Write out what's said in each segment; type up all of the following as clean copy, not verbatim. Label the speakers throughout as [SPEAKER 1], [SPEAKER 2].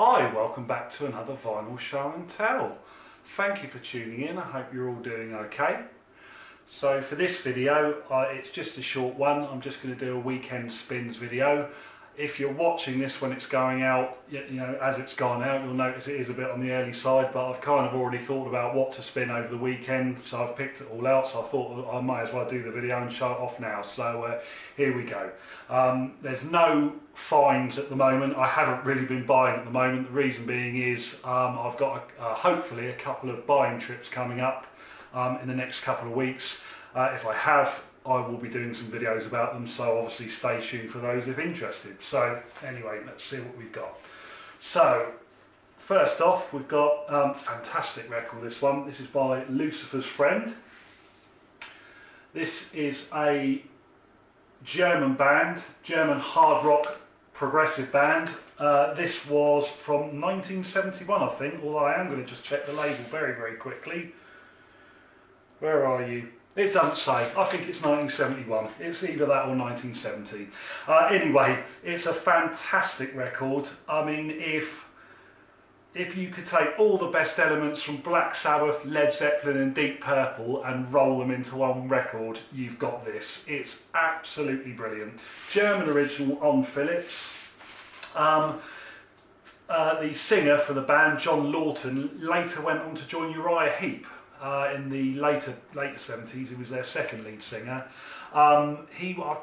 [SPEAKER 1] Hi, welcome back to another Vinyl Show and Tell. Thank you for tuning in, I hope you're all doing okay. So for this video, it's just a short one. I'm just going to do a weekend spins video. If you're watching this when it's going out, as it's gone out, you'll notice it is a bit on the early side, but I've kind of already thought about what to spin over the weekend, so I've picked it all out, so I thought I might as well do the video and show it off now. So here we go. There's no finds at the moment. I haven't really been buying at the moment. The reason being is I've got hopefully a couple of buying trips coming up in the next couple of weeks. If I have, I will be doing some videos about them, so obviously stay tuned for those if interested. So anyway, let's see what we've got. So first off, we've got fantastic record, this one. This is by Lucifer's Friend. This is a German band, German hard rock progressive band. This was from 1971, I think, although I am going to just check the label very quickly. Where are you? It doesn't say. I think it's 1971. It's either that or 1970. Anyway, it's a fantastic record. I mean, if you could take all the best elements from Black Sabbath, Led Zeppelin and Deep Purple and roll them into one record, you've got this. It's absolutely brilliant. German original on Philips. The singer for the band, John Lawton, later went on to join Uriah Heep. In the later 70s, he was their second lead singer. I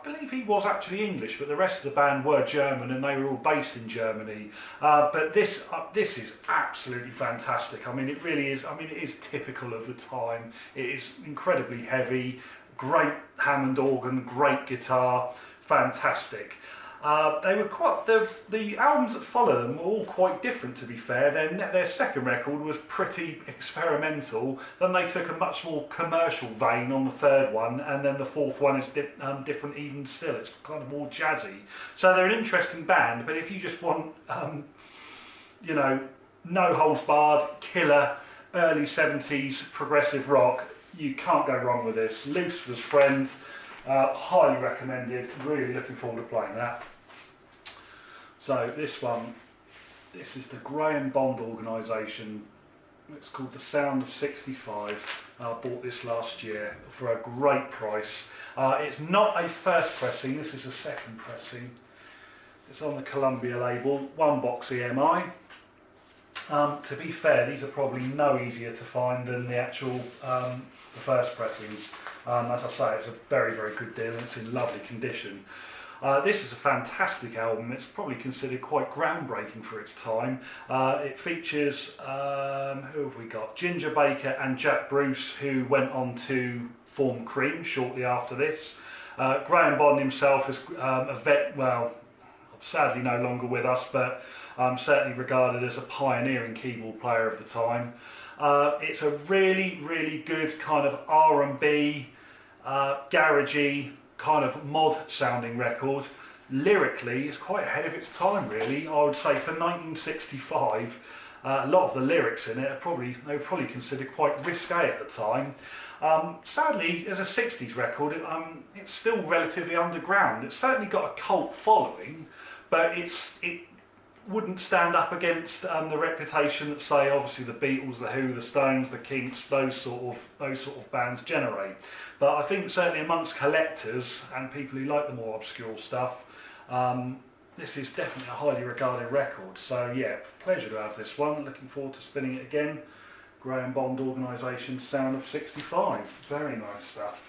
[SPEAKER 1] believe he was actually English, but the rest of the band were German, and they were all based in Germany. But this is absolutely fantastic. I mean, it really is. I mean, it is typical of the time. It is incredibly heavy, great Hammond organ, great guitar, fantastic. They were the albums that follow them were all quite different, to be fair. Their second record was pretty experimental. Then they took a much more commercial vein on the third one, and then the fourth one is different even still. It's kind of more jazzy. So they're an interesting band, but if you just want, no holds barred, killer, early 70s progressive rock, you can't go wrong with this. Lucifer's Friend, highly recommended. Really looking forward to playing that. So this is the Graham Bond organisation. It's called The Sound of 65. I bought this last year for a great price. It's not a first pressing, this is a second pressing. It's on the Columbia label, one box EMI. To be fair, these are probably no easier to find than the actual the first pressings. As I say, it's a very good deal and it's in lovely condition. This is a fantastic album. It's probably considered quite groundbreaking for its time. It features, who have we got? Ginger Baker and Jack Bruce, who went on to form Cream shortly after this. Graham Bond himself is a vet, well, sadly no longer with us, but certainly regarded as a pioneering keyboard player of the time. It's a really good kind of R&B, garagey, kind of mod sounding record. Lyrically, it's quite ahead of its time, really. I would say for 1965, a lot of the lyrics in it they were probably considered quite risque at the time. Sadly, as a 60s record, it's still relatively underground. It's certainly got a cult following, but it wouldn't stand up against the reputation that, say, obviously the Beatles, the Who, the Stones, the Kinks, those sort of bands generate. But I think certainly amongst collectors and people who like the more obscure stuff, this is definitely a highly regarded record. So yeah, pleasure to have this one. Looking forward to spinning it again. Graham Bond organisation, Sound of 65. Very nice stuff.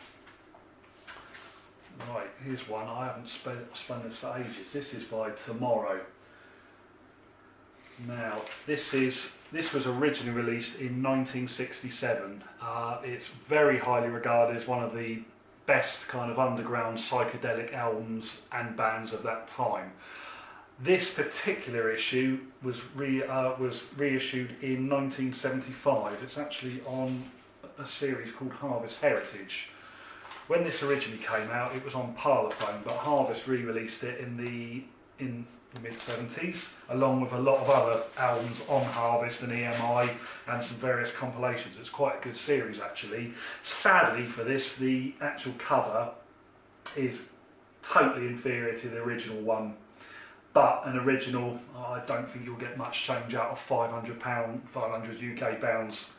[SPEAKER 1] Right, here's one. I haven't spun this for ages. This is by Tomorrow. Now, this was originally released in 1967. It's very highly regarded as one of the best kind of underground psychedelic albums and bands of that time. This particular issue was reissued in 1975. It's actually on a series called Harvest Heritage. When this originally came out, it was on Parlophone, but Harvest re-released it in the mid-70s, along with a lot of other albums on Harvest and EMI and some various compilations. It's quite a good series, actually. Sadly for this, the actual cover is totally inferior to the original one. but an original, I don't think you'll get much change out of £500, 500 UK pounds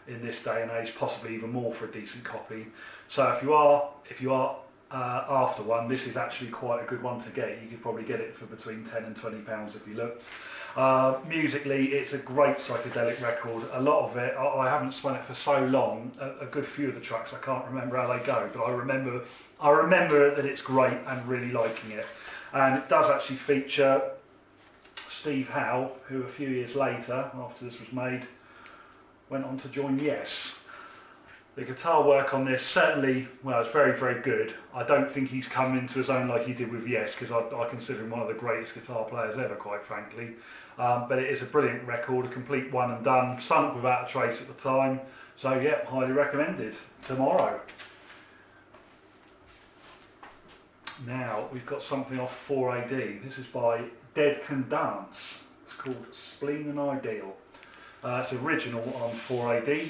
[SPEAKER 1] in this day and age, possibly even more for a decent copy. So if you are after one, this is actually quite a good one to get. You could probably get it for between £10 and £20 if you looked. Musically, it's a great psychedelic record. A lot of it, I haven't spun it for so long. A good few of the tracks, I can't remember how they go, but I remember that it's great and really liking it. And it does actually feature Steve Howe, who a few years later, after this was made, went on to join Yes. The guitar work on this certainly, well, it's very, very good. I don't think he's come into his own like he did with Yes, because I consider him one of the greatest guitar players ever, quite frankly. But it is a brilliant record, a complete one and done, sunk without a trace at the time. So yeah, highly recommended. Tomorrow. Now we've got something off 4AD. This is by Dead Can Dance. It's called Spleen and Ideal. It's original on 4AD.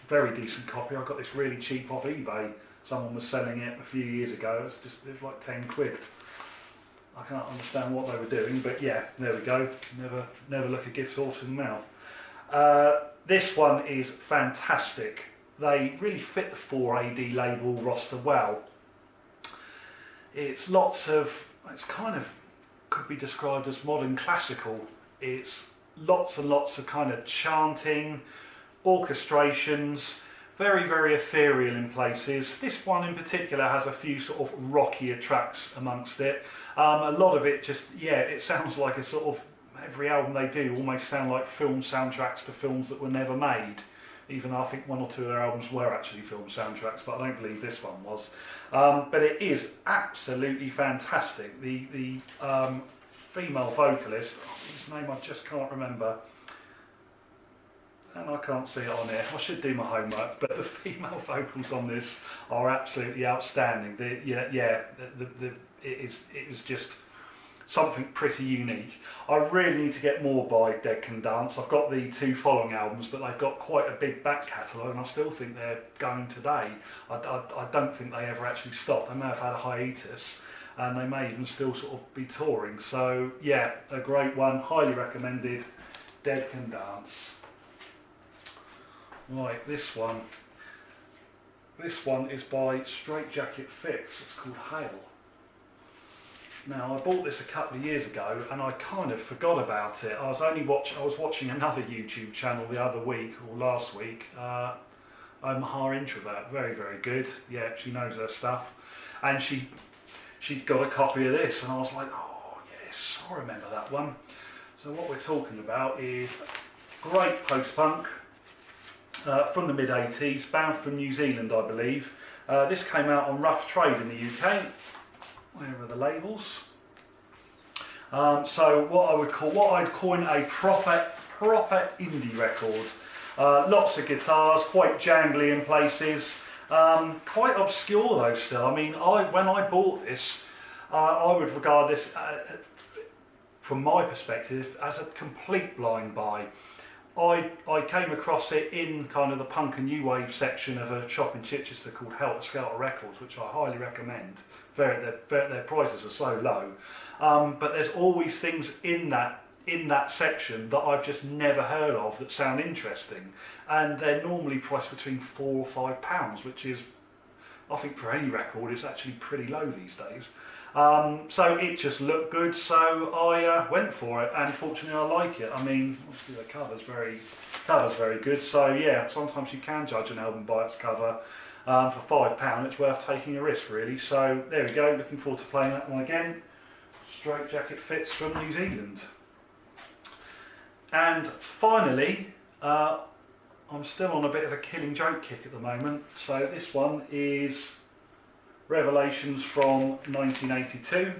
[SPEAKER 1] Very decent copy. I got this really cheap off eBay. Someone was selling it a few years ago. It was like 10 quid. I can't understand what they were doing, but yeah, there we go. Never look a gift horse in the mouth. This one is fantastic. They really fit the 4AD label roster well. It's kind of could be described as modern classical. It's lots and lots of kind of chanting, orchestrations, very, very ethereal in places. This one in particular has a few sort of rockier tracks amongst it. A lot of it just, yeah, it sounds like a sort of, every album they do almost sound like film soundtracks to films that were never made. Even though I think one or two of their albums were actually film soundtracks, but I don't believe this one was. But it is absolutely fantastic. The female vocalist, whose name I just can't remember, and I can't see it on here. I should do my homework, but the female vocals on this are absolutely outstanding. It is just something pretty unique. I really need to get more by Dead Can Dance. I've got the two following albums, but they've got quite a big back catalogue, and I still think they're going today. I don't think they ever actually stopped. They may have had a hiatus, and they may even still sort of be touring. So yeah, a great one, highly recommended. Dead Can Dance. Right, this one is by Straight Jacket Fix. It's called Hail. Now, I bought this a couple of years ago and I kind of forgot about it. I was watching another YouTube channel the other week or last week, Omaha Introvert, very, very good. Yeah, she knows her stuff, and she'd got a copy of this, and I was like, oh yes, I remember that one. So what we're talking about is great post-punk from the mid-80s, bound from New Zealand, I believe. This came out on Rough Trade in the UK. Where are the labels? So what I'd coin a proper indie record. Lots of guitars, quite jangly in places, quite obscure though still. I mean, when I bought this, I would regard this, from my perspective, as a complete blind buy. I came across it in kind of the punk and new wave section of a shop in Chichester called Helter Skelter Records, which I highly recommend. Their prices are so low, but there's always things in that section that I've just never heard of that sound interesting, and they're normally priced between £4 or £5, which is, I think for any record, is actually pretty low these days. So it just looked good, so I went for it, and fortunately I like it. I mean, obviously the cover's very good, so yeah, sometimes you can judge an album by its cover. For £5 it's worth taking a risk really, so there we go, looking forward to playing that one again. Straight Jacket Fits from New Zealand. And finally, I'm still on a bit of a Killing Joke kick at the moment, so this one is Revelations from 1982,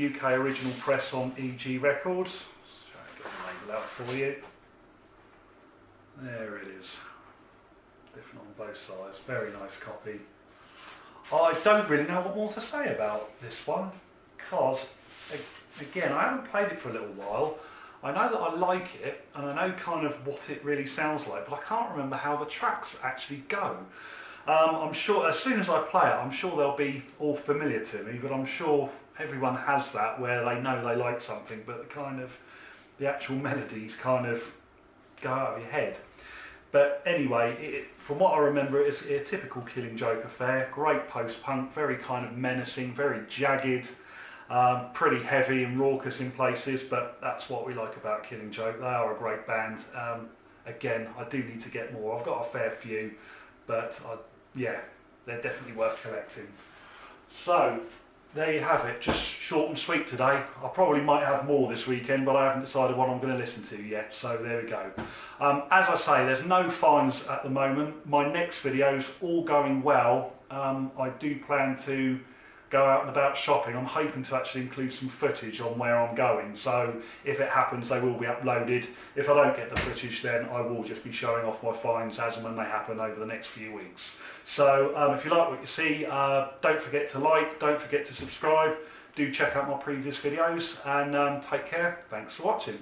[SPEAKER 1] UK original press on EG Records. Let's try and get the label out for you. There it is. Different on both sides. Very nice copy. I don't really know what more to say about this one, because again, I haven't played it for a little while. I know that I like it, and I know kind of what it really sounds like, but I can't remember how the tracks actually go. I'm sure as soon as I play it, I'm sure they'll be all familiar to me, but I'm sure everyone has that where they know they like something, but the actual melodies kind of go out of your head. But anyway, from what I remember, it's a typical Killing Joke affair. Great post-punk, very kind of menacing, very jagged, pretty heavy and raucous in places, but that's what we like about Killing Joke. They are a great band. Again, I do need to get more. I've got a fair few, but yeah, they're definitely worth collecting. So, there you have it, just short and sweet today. I probably might have more this weekend, but I haven't decided what I'm going to listen to yet, so there we go. As I say, there's no fines at the moment. My next video's all going well. I do plan to go out and about shopping. I'm hoping to actually include some footage on where I'm going, so if it happens they will be uploaded. If I don't get the footage, then I will just be showing off my finds as and when they happen over the next few weeks. So if you like what you see, don't forget to like, don't forget to subscribe, do check out my previous videos, and take care. Thanks for watching.